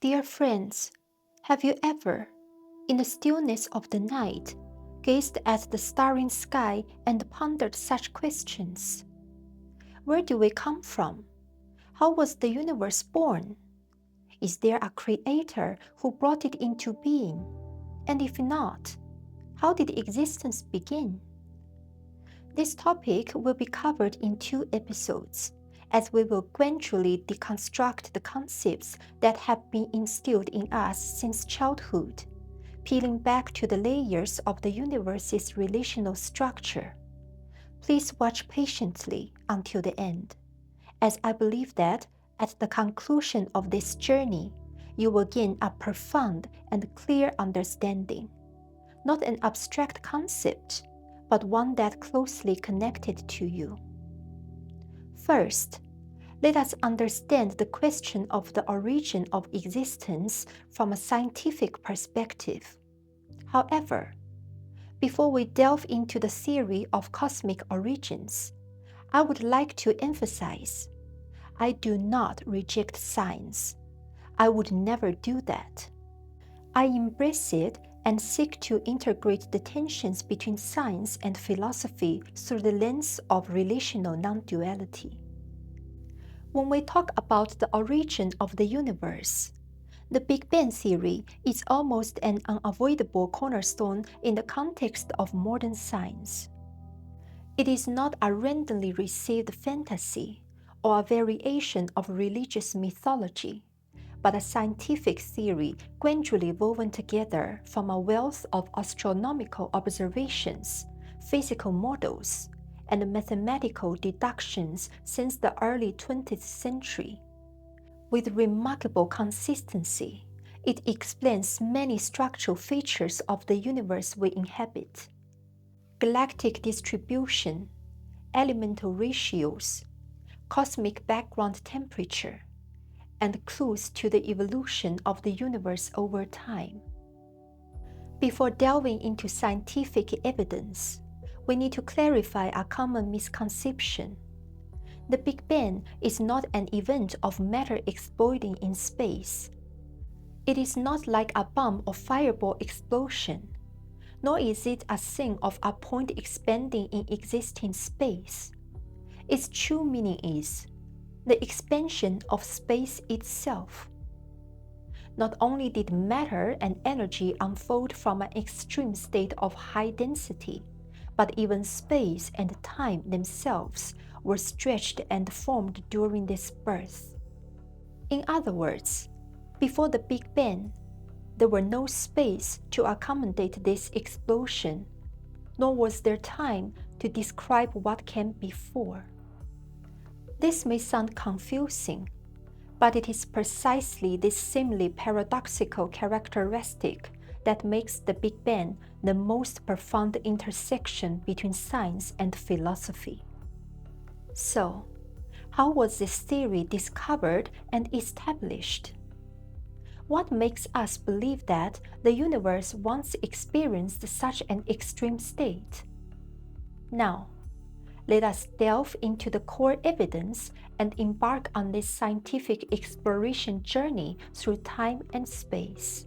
Dear friends, have you ever, in the stillness of the night, gazed at the starry sky and pondered such questions? Where do we come from? How was the universe born? Is there a creator who brought it into being? And if not, how did existence begin? This topic will be covered in 2 episodes, as we will gradually deconstruct the concepts that have been instilled in us since childhood, peeling back to the layers of the universe's relational structure. Please watch patiently until the end, as I believe that at the conclusion of this journey, you will gain a profound and clear understanding, not an abstract concept, but one that closely connected to you. First, let us understand the question of the origin of existence from a scientific perspective. However, before we delve into the theory of cosmic origins, I would like to emphasize, I do not reject science. I would never do that. I embrace it and seek to integrate the tensions between science and philosophy through the lens of relational non-duality. When we talk about the origin of the universe, the Big Bang theory is almost an unavoidable cornerstone in the context of modern science. It is not a randomly received fantasy or a variation of religious mythology, but a scientific theory gradually woven together from a wealth of astronomical observations, physical models, and mathematical deductions since the early 20th century. With remarkable consistency, it explains many structural features of the universe we inhabit: galactic distribution, elemental ratios, cosmic background temperature, and clues to the evolution of the universe over time. Before delving into scientific evidence, we need to clarify a common misconception. The Big Bang is not an event of matter exploding in space. It is not like a bomb or fireball explosion, nor is it a thing of a point expanding in existing space. Its true meaning is the expansion of space itself. Not only did matter and energy unfold from an extreme state of high density, but even space and time themselves were stretched and formed during this birth. In other words, before the Big Bang, there were no space to accommodate this explosion, nor was there time to describe what came before. This may sound confusing, but it is precisely this seemingly paradoxical characteristic that makes the Big Bang the most profound intersection between science and philosophy. So, how was this theory discovered and established? What makes us believe that the universe once experienced such an extreme state? Now, let us delve into the core evidence and embark on this scientific exploration journey through time and space.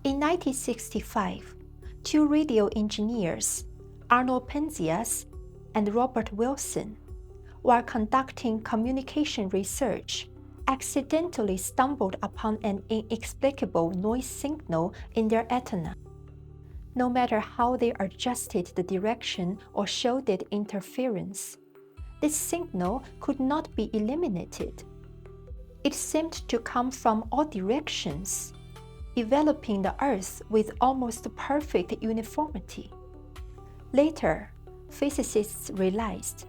In 1965, 2 radio engineers, Arnold Penzias and Robert Wilson, while conducting communication research, accidentally stumbled upon an inexplicable noise signal in their antenna. No matter how they adjusted the direction or shielded interference, this signal could not be eliminated. It seemed to come from all directions, enveloping the Earth with almost perfect uniformity. Later, physicists realized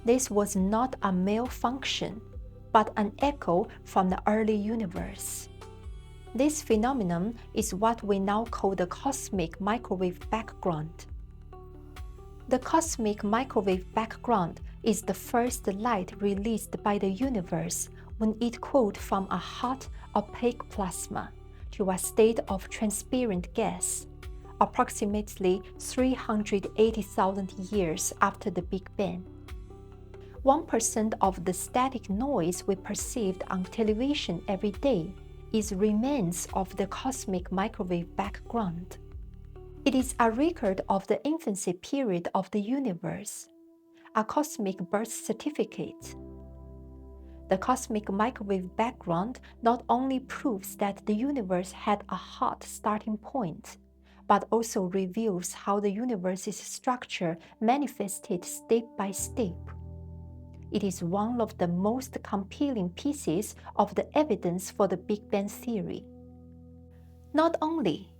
this was not a malfunction, but an echo from the early universe. This phenomenon is what we now call the cosmic microwave background. The cosmic microwave background is the first light released by the universe when it cooled from a hot, opaque plasma to a state of transparent gas, approximately 380,000 years after the Big Bang. 1% of the static noise we perceived on television every day is remains of the cosmic microwave background. It is a record of the infancy period of the universe, a cosmic birth certificate. The cosmic microwave background not only proves that the universe had a hot starting point, but also reveals how the universe's structure manifested step by step. It is one of the most compelling pieces of the evidence for the Big Bang theory. Not only,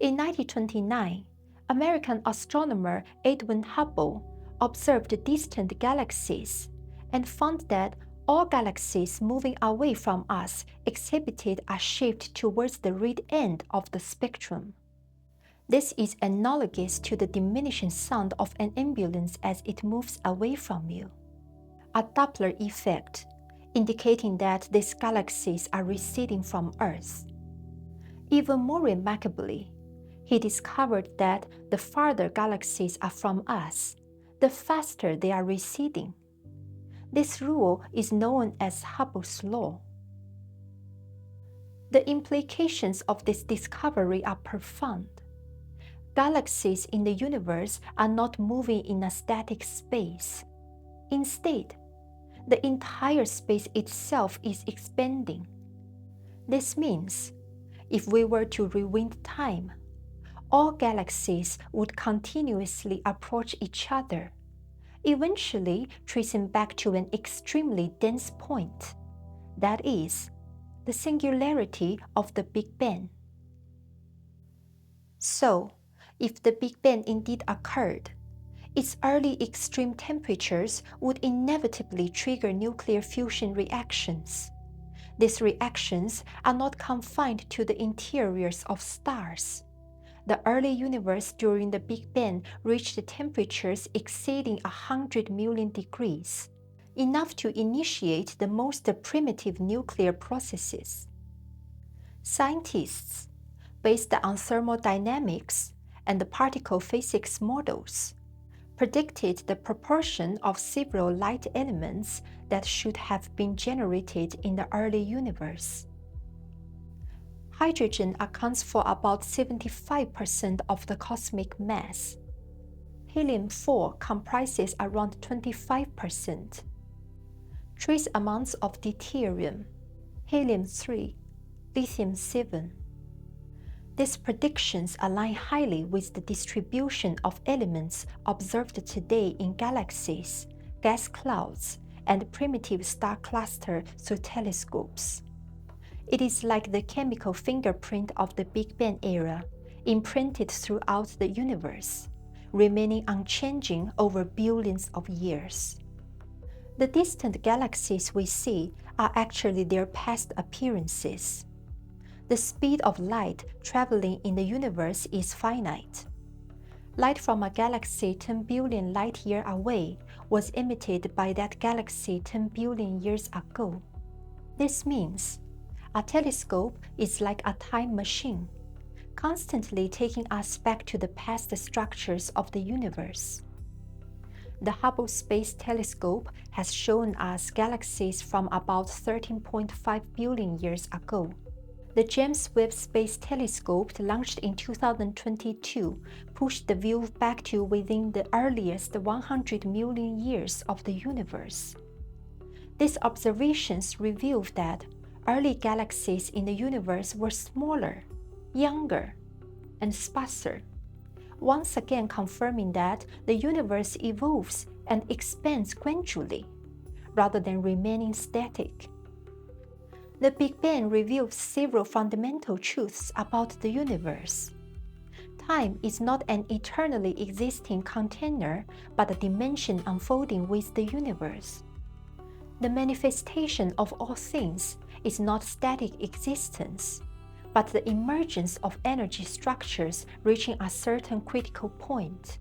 in 1929, American astronomer Edwin Hubble observed distant galaxies and found that all galaxies moving away from us exhibited a shift towards the red end of the spectrum. This is analogous to the diminishing sound of an ambulance as it moves away from you. A Doppler effect, indicating that these galaxies are receding from Earth. Even more remarkably, he discovered that the farther galaxies are from us, the faster they are receding. This rule is known as Hubble's law. The implications of this discovery are profound. Galaxies in the universe are not moving in a static space. Instead, the entire space itself is expanding. This means, if we were to rewind time, all galaxies would continuously approach each other, eventually tracing back to an extremely dense point, that is, the singularity of the Big Bang. So, if the Big Bang indeed occurred, its early extreme temperatures would inevitably trigger nuclear fusion reactions. These reactions are not confined to the interiors of stars. The early universe during the Big Bang reached temperatures exceeding 100 million degrees, enough to initiate the most primitive nuclear processes. Scientists, based on thermodynamics and particle physics models, predicted the proportion of several light elements that should have been generated in the early universe. Hydrogen accounts for about 75% of the cosmic mass. Helium-4 comprises around 25%. Trace amounts of deuterium, helium-3, lithium-7. These predictions align highly with the distribution of elements observed today in galaxies, gas clouds, and primitive star clusters through telescopes. It is like the chemical fingerprint of the Big Bang era, imprinted throughout the universe, remaining unchanging over billions of years. The distant galaxies we see are actually their past appearances. The speed of light traveling in the universe is finite. Light from a galaxy 10 billion light-years away was emitted by that galaxy 10 billion years ago. This means a telescope is like a time machine, constantly taking us back to the past structures of the universe. The Hubble Space Telescope has shown us galaxies from about 13.5 billion years ago. The James Webb Space Telescope, launched in 2022, pushed the view back to within the earliest 100 million years of the universe. These observations revealed that early galaxies in the universe were smaller, younger, and sparser, once again confirming that the universe evolves and expands gradually, rather than remaining static. The Big Bang reveals several fundamental truths about the universe. Time is not an eternally existing container, but a dimension unfolding with the universe. The manifestation of all things is not static existence, but the emergence of energy structures reaching a certain critical point.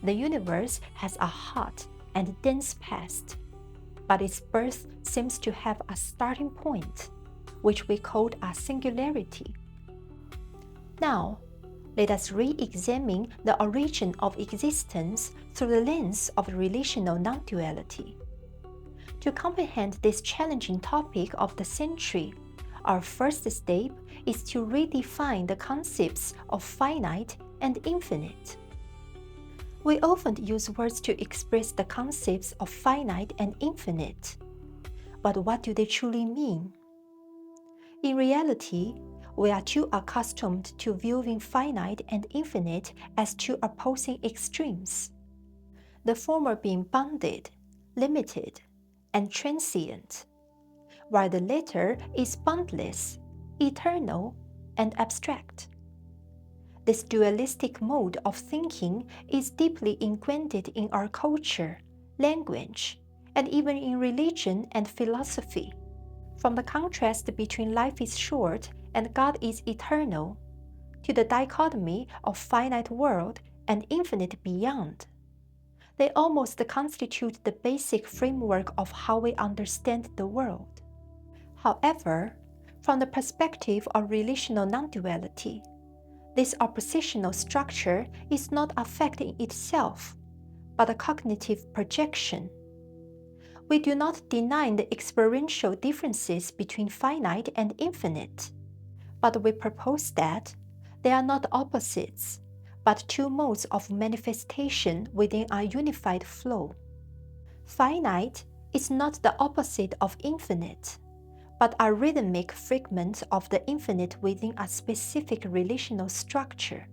The universe has a hot and dense past, but its birth seems to have a starting point, which we called a singularity. Now, let us re-examine the origin of existence through the lens of relational non-duality. To comprehend this challenging topic of the century, our first step is to redefine the concepts of finite and infinite. We often use words to express the concepts of finite and infinite. But what do they truly mean? In reality, we are too accustomed to viewing finite and infinite as two opposing extremes, the former being bounded, limited, and transient, while the latter is boundless, eternal, and abstract. This dualistic mode of thinking is deeply ingrained in our culture, language, and even in religion and philosophy. From the contrast between life is short and God is eternal, to the dichotomy of finite world and infinite beyond, they almost constitute the basic framework of how we understand the world. However, from the perspective of relational non-duality, this oppositional structure is not a fact in itself, but a cognitive projection. We do not deny the experiential differences between finite and infinite, but we propose that they are not opposites, but two modes of manifestation within a unified flow. Finite is not the opposite of infinite, but a rhythmic fragment of the infinite within a specific relational structure.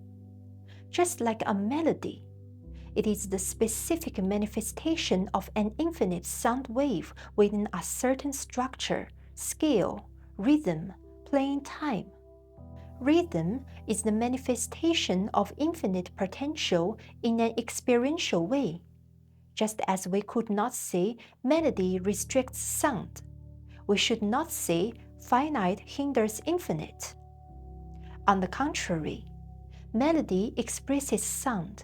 Just like a melody, it is the specific manifestation of an infinite sound wave within a certain structure, scale, rhythm, playing time. Rhythm is the manifestation of infinite potential in an experiential way, just as we could not say melody restricts sound. We should not say finite hinders infinite. On the contrary, melody expresses sound.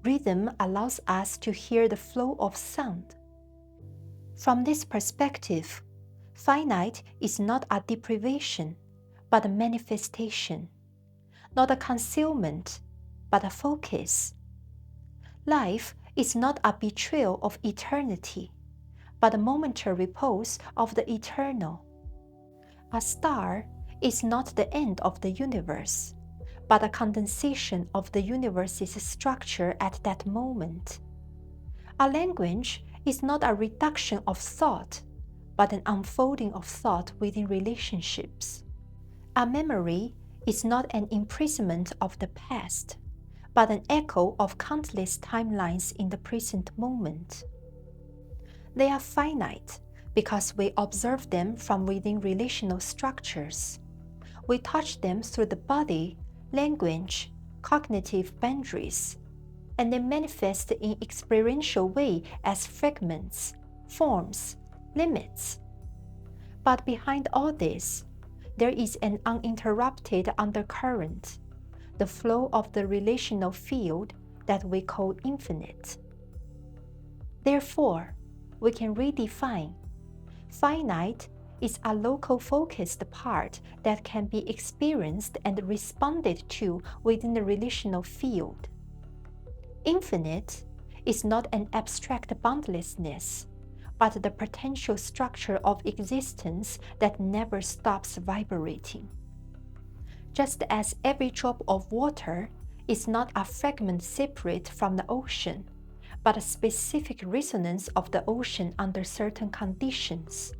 Rhythm allows us to hear the flow of sound. From this perspective, finite is not a deprivation, but a manifestation, not a concealment, but a focus. Life is not a betrayal of eternity, but a momentary pose of the eternal. A star is not the end of the universe, but a condensation of the universe's structure at that moment. A language is not a reduction of thought, but an unfolding of thought within relationships. A memory is not an imprisonment of the past, but an echo of countless timelines in the present moment. They are finite because we observe them from within relational structures. We touch them through the body, language, cognitive boundaries, and they manifest in experiential way as fragments, forms, limits. But behind all this, there is an uninterrupted undercurrent, the flow of the relational field that we call infinite. Therefore, we can redefine finite is a local-focused part that can be experienced and responded to within the relational field. Infinite is not an abstract boundlessness, but the potential structure of existence that never stops vibrating. Just as every drop of water is not a fragment separate from the ocean, but a specific resonance of the ocean under certain conditions.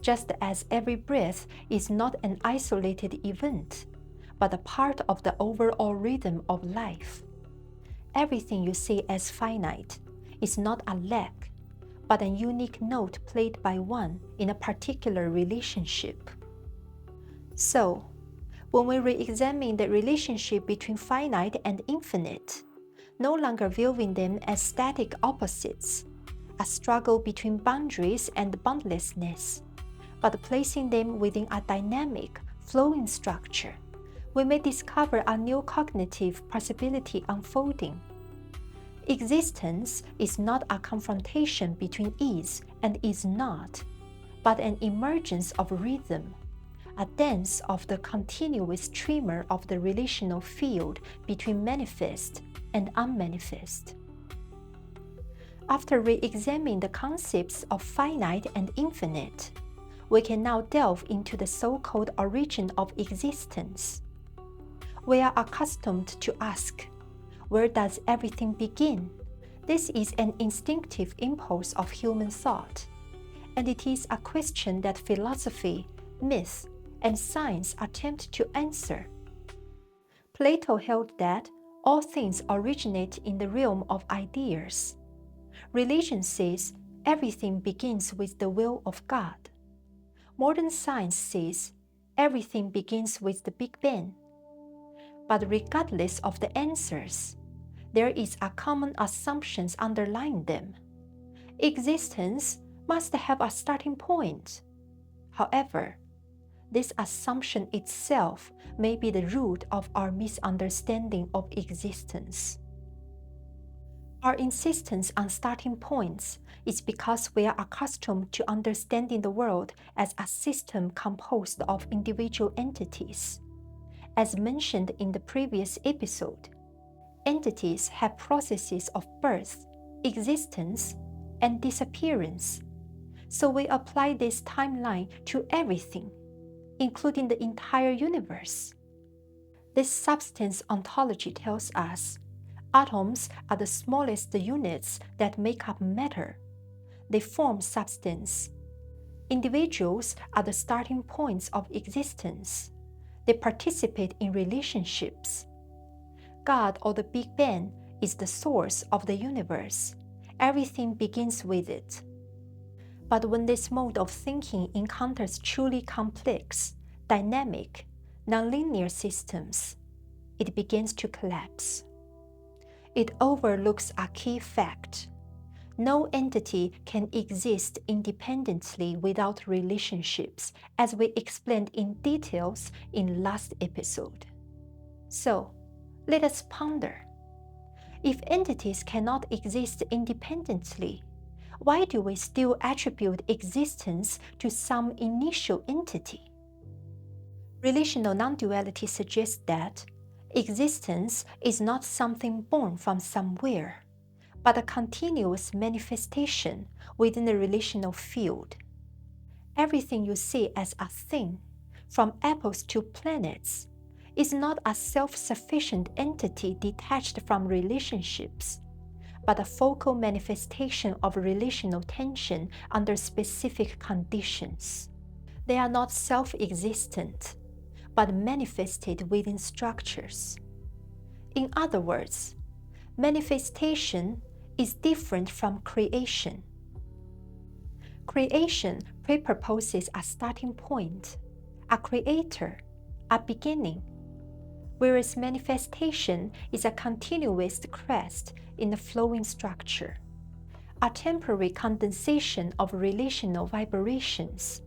Just as every breath is not an isolated event, but a part of the overall rhythm of life. Everything you see as finite is not a lack, but a unique note played by one in a particular relationship. So, when we re-examine the relationship between finite and infinite, no longer viewing them as static opposites, a struggle between boundaries and boundlessness, but placing them within a dynamic, flowing structure, we may discover a new cognitive possibility unfolding. Existence is not a confrontation between is and is not, but an emergence of rhythm, a dance of the continuous tremor of the relational field between manifest and unmanifest. After re-examining the concepts of finite and infinite, we can now delve into the so-called origin of existence. We are accustomed to ask, where does everything begin? This is an instinctive impulse of human thought, and it is a question that philosophy, myth, and science attempt to answer. Plato held that all things originate in the realm of ideas. Religion says everything begins with the will of God. Modern science says everything begins with the Big Bang. But regardless of the answers, there is a common assumption underlying them. Existence must have a starting point. However, this assumption itself may be the root of our misunderstanding of existence. Our insistence on starting points is because we are accustomed to understanding the world as a system composed of individual entities. As mentioned in the previous episode, entities have processes of birth, existence, and disappearance. So we apply this timeline to everything, including the entire universe. This substance ontology tells us atoms are the smallest units that make up matter. They form substance. Individuals are the starting points of existence. They participate in relationships. God, or the Big Bang, is the source of the universe. Everything begins with it. But when this mode of thinking encounters truly complex, dynamic, nonlinear systems, it begins to collapse. It overlooks a key fact. No entity can exist independently without relationships, as we explained in details in last episode. So, let us ponder. If entities cannot exist independently, why do we still attribute existence to some initial entity? Relational non-duality suggests that existence is not something born from somewhere, but a continuous manifestation within the relational field. Everything you see as a thing, from apples to planets, is not a self-sufficient entity detached from relationships, but a focal manifestation of relational tension under specific conditions. They are not self-existent, but manifested within structures. In other words, manifestation is different from creation. Creation presupposes a starting point, a creator, a beginning, whereas manifestation is a continuous crest in a flowing structure, a temporary condensation of relational vibrations,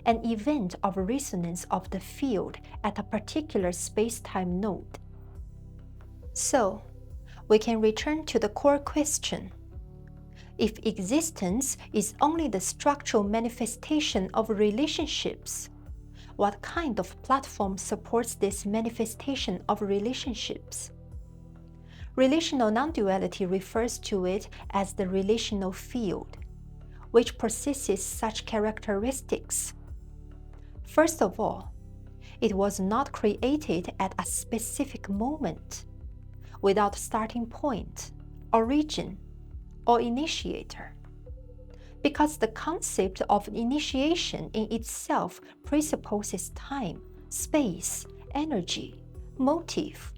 an event of resonance of the field at a particular space-time node. So, we can return to the core question. If existence is only the structural manifestation of relationships, what kind of platform supports this manifestation of relationships? Relational non-duality refers to it as the relational field, which possesses such characteristics. First of all, it was not created at a specific moment, without starting point, origin, or initiator. Because the concept of initiation in itself presupposes time, space, energy, motive,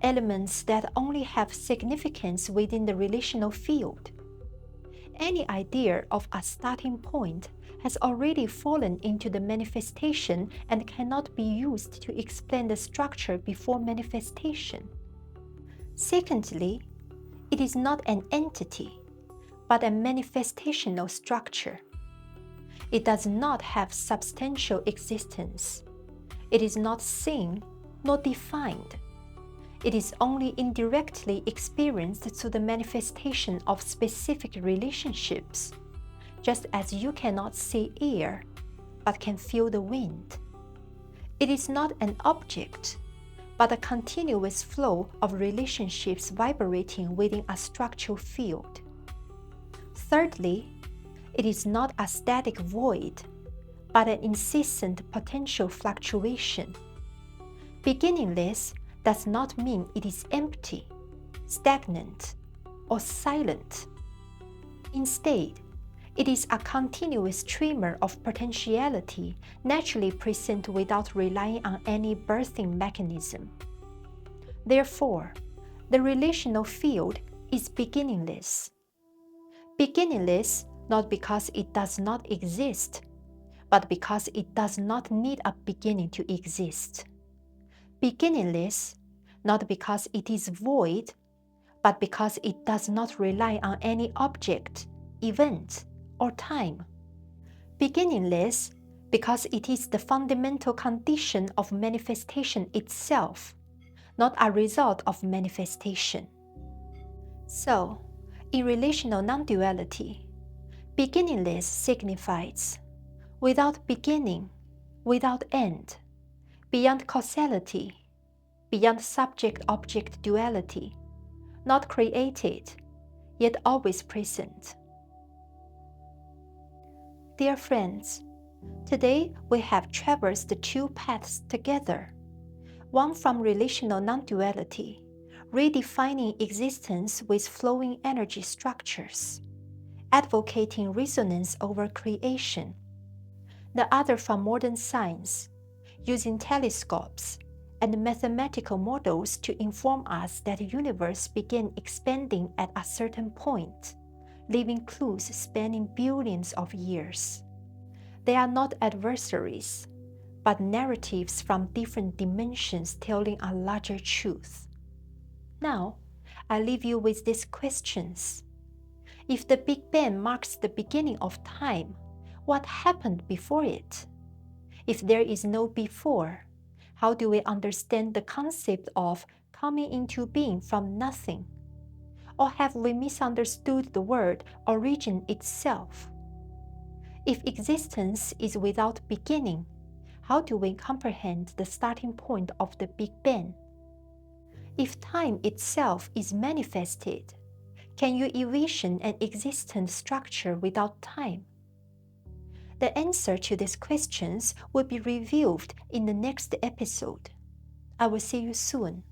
elements that only have significance within the relational field. Any idea of a starting point has already fallen into the manifestation and cannot be used to explain the structure before manifestation. Secondly, it is not an entity, but a manifestational structure. It does not have substantial existence. It is not seen nor defined. It is only indirectly experienced through the manifestation of specific relationships, just as you cannot see air, but can feel the wind. It is not an object, but a continuous flow of relationships vibrating within a structural field. Thirdly, it is not a static void, but an incessant potential fluctuation. Beginningless does not mean it is empty, stagnant, or silent. Instead, it is a continuous streamer of potentiality naturally present without relying on any birthing mechanism. Therefore, the relational field is beginningless. Beginningless not because it does not exist, but because it does not need a beginning to exist. Beginningless not because it is void, but because it does not rely on any object, event, or time. Beginningless because it is the fundamental condition of manifestation itself, not a result of manifestation. So, in relational non-duality, beginningless signifies without beginning, without end, beyond causality, beyond subject-object duality, not created, yet always present. Dear friends, today we have traversed the two paths together, one from relational non-duality, redefining existence with flowing energy structures, advocating resonance over creation, the other from modern science, using telescopes and mathematical models to inform us that the universe began expanding at a certain point, leaving clues spanning billions of years. They are not adversaries, but narratives from different dimensions telling a larger truth. Now, I leave you with these questions. If the Big Bang marks the beginning of time, what happened before it? If there is no before, how do we understand the concept of coming into being from nothing? Or have we misunderstood the word origin itself? If existence is without beginning, how do we comprehend the starting point of the Big Bang? If time itself is manifested, can you envision an existent structure without time? The answer to these questions will be revealed in the next episode. I will see you soon.